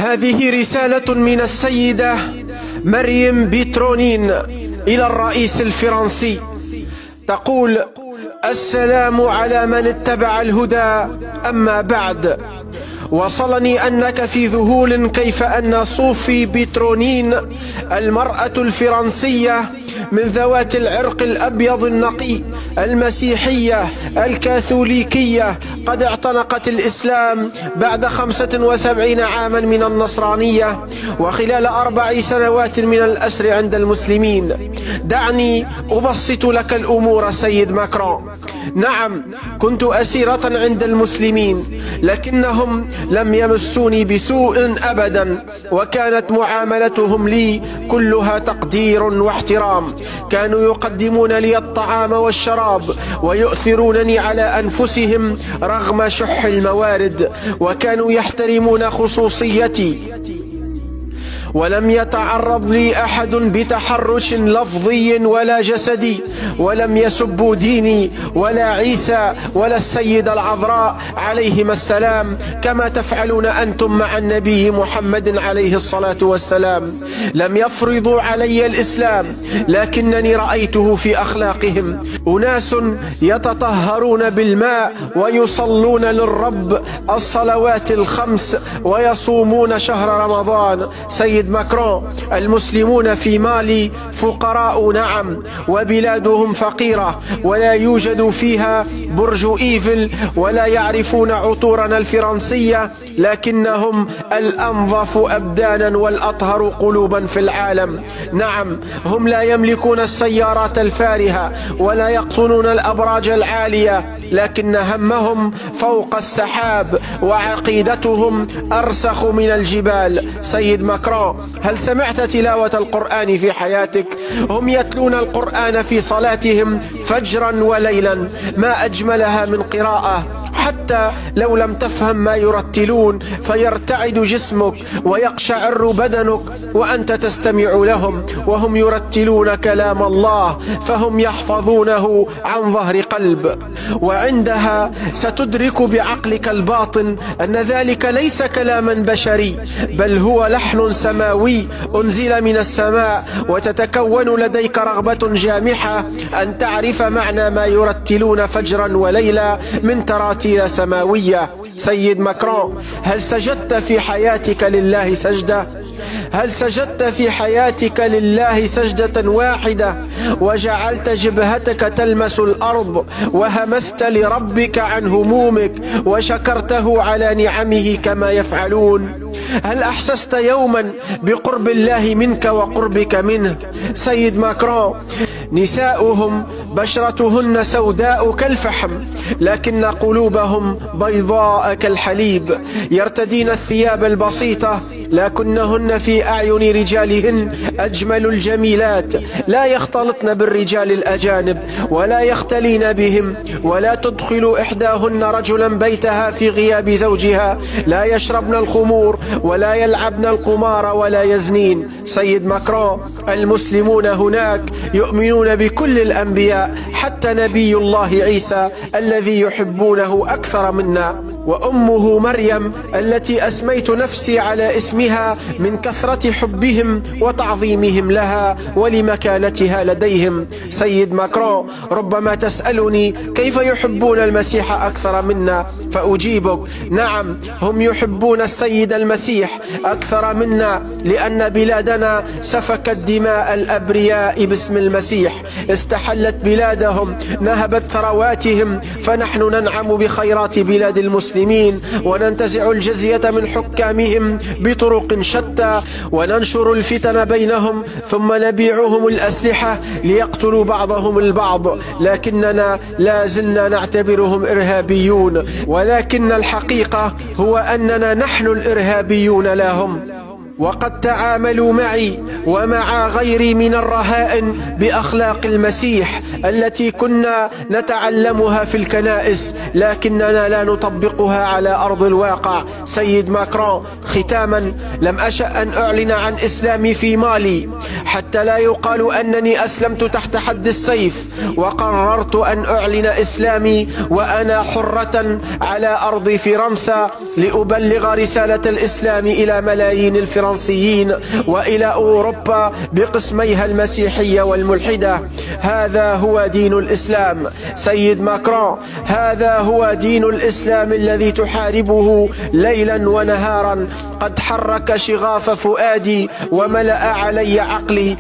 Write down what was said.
هذه رسالة من السيدة مريم بيترونين إلى الرئيس الفرنسي، تقول: السلام على من اتبع الهدى، أما بعد. وصلني أنك في ذهول كيف أن صوفي بيترونين المرأة الفرنسية من ذوات العرق الأبيض النقي المسيحية الكاثوليكية قد اعتنقت الإسلام بعد 75 عاما من النصرانية، وخلال 4 سنوات من الأسر عند المسلمين. دعني أبسط لك الأمور سيد ماكرون. نعم، كنت أسيرة عند المسلمين، لكنهم لم يمسوني بسوء أبدا، وكانت معاملتهم لي كلها تقدير واحترام. كانوا يقدمون لي الطعام والشراب ويؤثرونني على أنفسهم رغم شح الموارد، وكانوا يحترمون خصوصيتي، ولم يتعرض لي أحد بتحرش لفظي ولا جسدي، ولم يسبوا ديني ولا عيسى ولا السيدة العذراء عليهما السلام كما تفعلون أنتم مع النبي محمد عليه الصلاة والسلام. لم يفرضوا علي الإسلام، لكنني رأيته في أخلاقهم. أناس يتطهرون بالماء ويصلون للرب الصلوات ال5 ويصومون شهر رمضان. سيد ماكرون، المسلمون في مالي فقراء نعم، وبلادهم فقيرة، ولا يوجد فيها برج إيفل، ولا يعرفون عطورنا الفرنسية، لكنهم الأنظف أبدانا والأطهر قلوبا في العالم. نعم، هم لا يملكون السيارات الفارهة ولا يقطنون الأبراج العالية، لكن همهم فوق السحاب، وعقيدتهم أرسخ من الجبال. سيد ماكرون، هل سمعت تلاوة القرآن في حياتك؟ هم يتلون القرآن في صلاتهم فجرا وليلا، ما أجملها من قراءة، حتى لو لم تفهم ما يرتلون فيرتعد جسمك ويقشعر بدنك وأنت تستمع لهم وهم يرتلون كلام الله، فهم يحفظونه عن ظهر قلب. وعندها ستدرك بعقلك الباطن أن ذلك ليس كلاما بشري، بل هو لحن سماوي أنزل من السماء، وتتكون لديك رغبة جامحة أن تعرف معنى ما يرتلون فجرا وليلا من تراتيل سماوية. سيد ماكرون، هل سجدت في حياتك لله سجدة؟ هل سجدت في حياتك لله سجدة واحدة وجعلت جبهتك تلمس الأرض وهمست لربك عن همومك وشكرته على نعمه كما يفعلون؟ هل أحسست يوما بقرب الله منك وقربك منه؟ سيد ماكرون، نساؤهم بشرتهن سوداء كالفحم، لكن قلوبهم بيضاء كالحليب. يرتدين الثياب البسيطة، لكنهن في أعين رجالهن أجمل الجميلات. لا يختلطن بالرجال الأجانب ولا يختلين بهم، ولا تدخل إحداهن رجلا بيتها في غياب زوجها. لا يشربن الخمور ولا يلعبن القمار ولا يزنين. سيد ماكرون، المسلمون هناك يؤمنون بكل الأنبياء، حتى نبي الله عيسى الذي يحبونه أكثر منا، وأمه مريم التي أسميت نفسي على اسمها من كثرة حبهم وتعظيمهم لها ولمكانتها لديهم. سيد ماكرون، ربما تسألني كيف يحبون المسيح أكثر منا، فأجيبك: نعم، هم يحبون السيد المسيح أكثر منا، لأن بلادنا سفكت دماء الأبرياء باسم المسيح، استحلت بلادهم، نهبت ثرواتهم، فنحن ننعم بخيرات بلاد المسلمين، وننتزع الجزية من حكامهم بطرق شتى، وننشر الفتن بينهم، ثم نبيعهم الأسلحة ليقتلوا بعضهم البعض، لكننا لا زلنا نعتبرهم إرهابيون، ولكن الحقيقة هو أننا نحن الإرهابيون لهم. وقد تعاملوا معي ومع غيري من الرهائن بأخلاق المسيح التي كنا نتعلمها في الكنائس، لكننا لا نطبقها على أرض الواقع. سيد ماكرون، ختاما، لم أشأ أن أعلن عن إسلامي في مالي حتى لا يقال أنني أسلمت تحت حد السيف، وقررت أن أعلن إسلامي وأنا حرة على أرض فرنسا لأبلغ رسالة الإسلام إلى ملايين الفرنسيين وإلى أوروبا بقسميها المسيحية والملحدة. هذا هو دين الإسلام. سيد ماكرون، هذا هو دين الإسلام الذي تحاربه ليلا ونهارا. قد حرك شغاف فؤادي وملأ علي عقلي